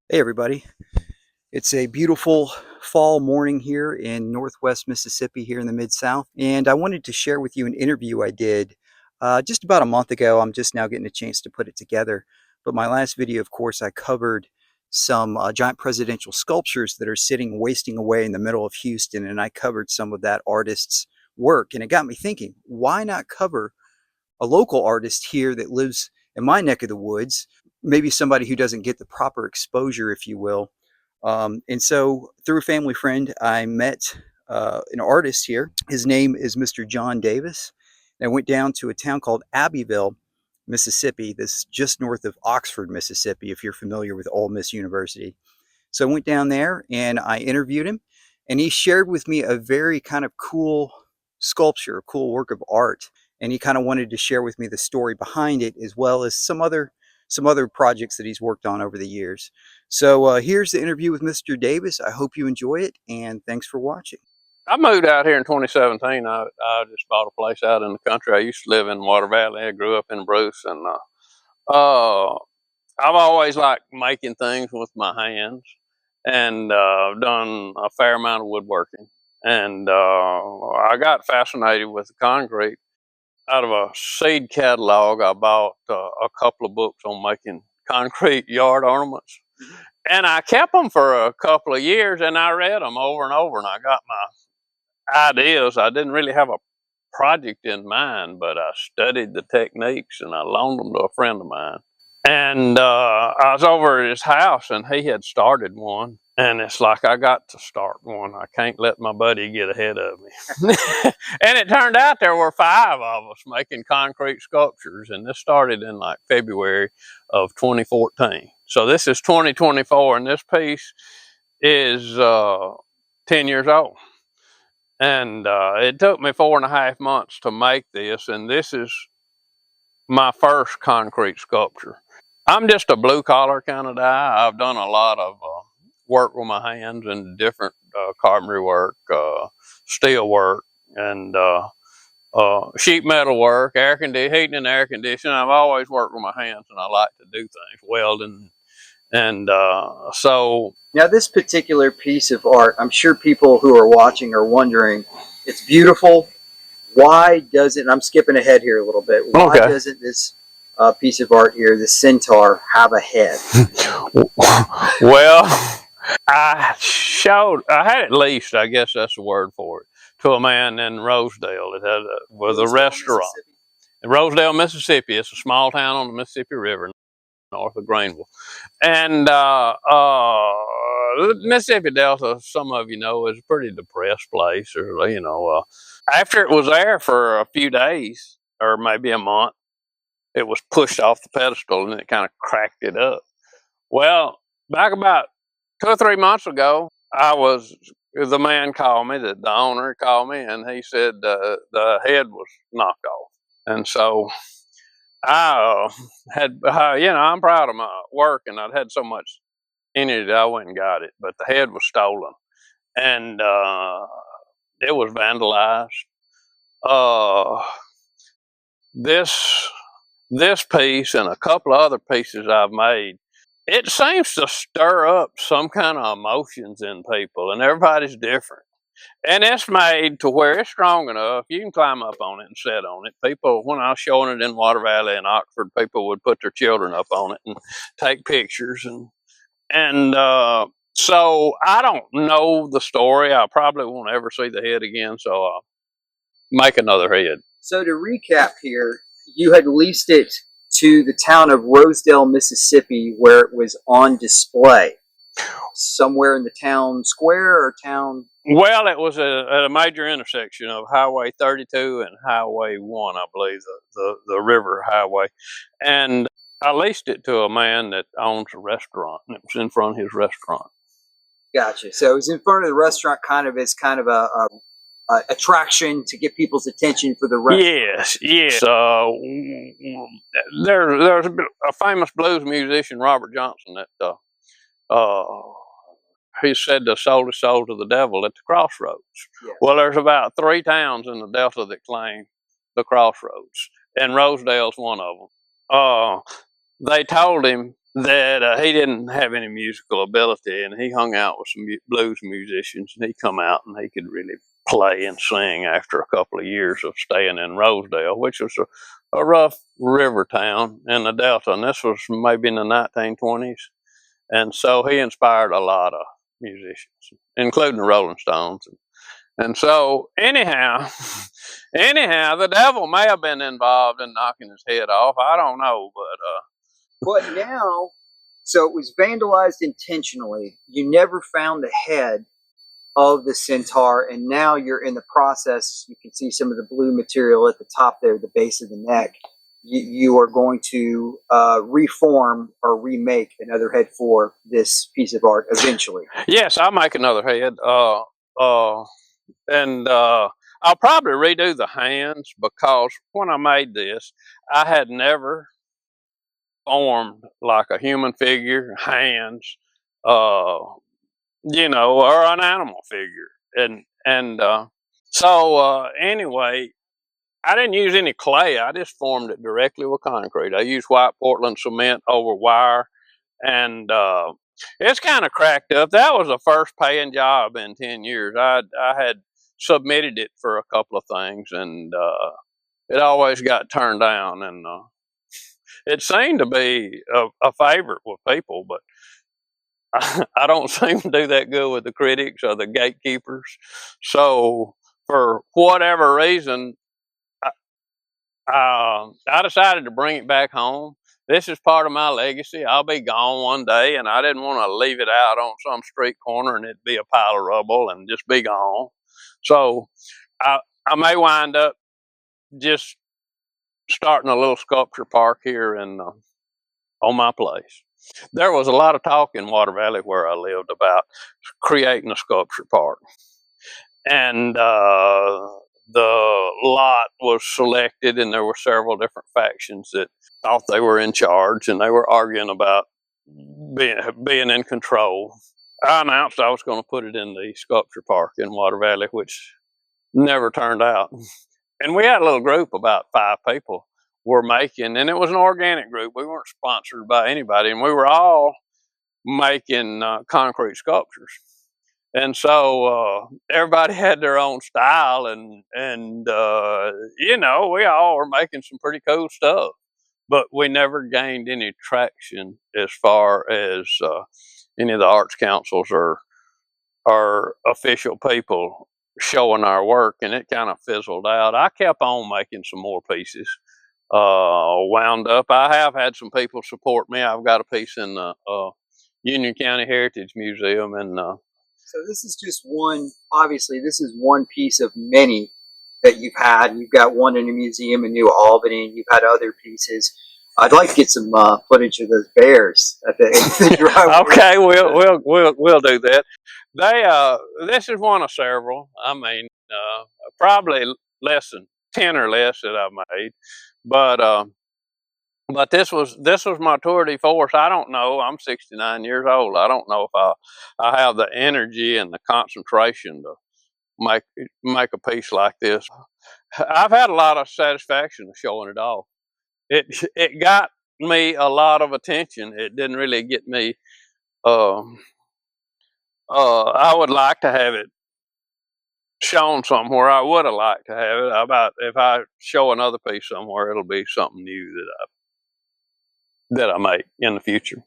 Hey everybody. It's a beautiful fall morning here in Northwest Mississippi here in the Mid-South, and I wanted to share with you an interview I did just about a month ago. I'm just now getting a chance to put it together, but my last video, of course, I covered some giant presidential sculptures that are sitting wasting away in the middle of Houston, and I covered some of that artist's work, and it got me thinking, why not cover a local artist here that lives in my neck of the woods, maybe somebody who doesn't get the proper exposure, if you will. And so through a family friend, I met an artist here. His name is Mr. John Davis. And I went down to a town called Abbeville, Mississippi. This is just north of Oxford, Mississippi, if you're familiar with Ole Miss University. So I went down there and I interviewed him, and he shared with me a very kind of cool sculpture, a cool work of art. And he kind of wanted to share with me the story behind it, as well as some other projects that he's worked on over the years. So here's the interview with Mr. Davis. I hope you enjoy it, and thanks for watching. I moved out here in 2017. I just bought a place out in the country. I used to live in Water Valley. I grew up in Bruce, and uh, I've always liked making things with my hands, and done a fair amount of woodworking. And I got fascinated with the concrete. Out of a seed catalog, I bought a couple of books on making concrete yard ornaments, and I kept them for a couple of years, and I read them over and over, and I got my ideas. I didn't really have a project in mind, but I studied the techniques and I loaned them to a friend of mine. And I was over at his house and he had started one. And it's like, I got to start one. I can't let my buddy get ahead of me. And it turned out there were 5 of us making concrete sculptures. And this started in like February of 2014. So this is 2024, and this piece is 10 years old. And it took me 4.5 months to make this, and this is my first concrete sculpture. I'm just a blue collar kind of guy. I've done a lot of work with my hands and different carpentry work, steel work, and sheet metal work, heating and air conditioning. I've always worked with my hands, and I like to do things, welding, and so. Now, this particular piece of art, I'm sure people who are watching are wondering, it's beautiful. Why doesn't, I'm skipping ahead here a little bit, why doesn't this piece of art here, the centaur, have a head? Well, I had it leased, I guess that's the word for it, to a man in Rosedale. It had was a restaurant in Rosedale, Mississippi. It's a small town on the Mississippi River, north of Greenville. And the Mississippi Delta, some of you know, is a pretty depressed place. Or after it was there for a few days or maybe a month, it was pushed off the pedestal and it kind of cracked it up. Well, back about 2 or 3 months ago, the man called me, the owner called me, and he said the head was knocked off. And so I I'm proud of my work, and I'd had so much in it that I went and got it, but the head was stolen, and it was vandalized. Uh, this piece and a couple of other pieces I've made, it seems to stir up some kind of emotions in people, and everybody's different. And it's made to where it's strong enough, you can climb up on it and sit on it. People, when I was showing it in Water Valley and Oxford, people would put their children up on it and take pictures. And so I don't know the story. I probably won't ever see the head again, so I'll make another head. So to recap here, you had leased it to the town of Rosedale, Mississippi, where it was on display. Somewhere in the town square or town? Well, it was at a major intersection of Highway 32 and Highway 1, I believe, the river highway. And I leased it to a man that owns a restaurant, and it was in front of his restaurant. Gotcha. So it was in front of the restaurant kind of as kind of a attraction to get people's attention for the restaurant. Yes. There's a famous blues musician, Robert Johnson, that he said the sold his soul to the devil at the crossroads. Yes. Well, there's about 3 towns in the Delta that claim the crossroads, and Rosedale's one of them. They told him that he didn't have any musical ability, and he hung out with some blues musicians, and he come out and he could really play and sing after a couple of years of staying in Rosedale, which was a rough river town in the Delta, and this was maybe in the 1920s. And so he inspired a lot of musicians, including the Rolling Stones. And so anyhow, anyhow, the devil may have been involved in knocking his head off. I don't know, But now, so it was vandalized intentionally. You never found the head of the centaur, and now you're in the process. You can see some of the blue material at the top there, the base of the neck. You are going to reform or remake another head for this piece of art eventually. yes, I'll make another head. And I'll probably redo the hands, because when I made this, I had never formed like a human figure, hands, uh, or an animal figure. And anyway, I didn't use any clay. I just formed it directly with concrete. I used white Portland cement over wire, and it's kind of cracked up. That was the first paying job in 10 years. I had submitted it for a couple of things, and it always got turned down. And it seemed to be a favorite with people, but I don't seem to do that good with the critics or the gatekeepers. So for whatever reason, I decided to bring it back home. This is part of my legacy. I'll be gone one day, and I didn't want to leave it out on some street corner and it'd be a pile of rubble and just be gone. So I, I may wind up just starting a little sculpture park here on my place. There was a lot of talk in Water Valley where I lived about creating a sculpture park, and the lot was selected, and there were several different factions that thought they were in charge, and they were arguing about being in control. I announced I was going to put it in the sculpture park in Water Valley, which never turned out. And we had a little group, about 5 people were making, and it was an organic group. We weren't sponsored by anybody, and we were all making concrete sculptures. And so everybody had their own style, and we all were making some pretty cool stuff, but we never gained any traction as far as any of the arts councils or official people showing our work, and it kind of fizzled out. I kept on making some more pieces. Wound up, I have had some people support me. I've got a piece in the Union County Heritage Museum, and So this is just one, obviously, this is one piece of many that you've had. You've got one in a museum in New Albany, and you've had other pieces. I'd like to get some footage of those bears at the driveway. okay, we'll do that. This is one of several. I mean, probably less than 10 or less that I've made, but this was my tour de force. I don't know. I'm 69 years old. I don't know if I have the energy and the concentration to make a piece like this. I've had a lot of satisfaction showing it off. It got me a lot of attention. It didn't really get me. I would like to have it shown somewhere. I would have liked to have it. About if I show another piece somewhere, it'll be something new that I make in the future.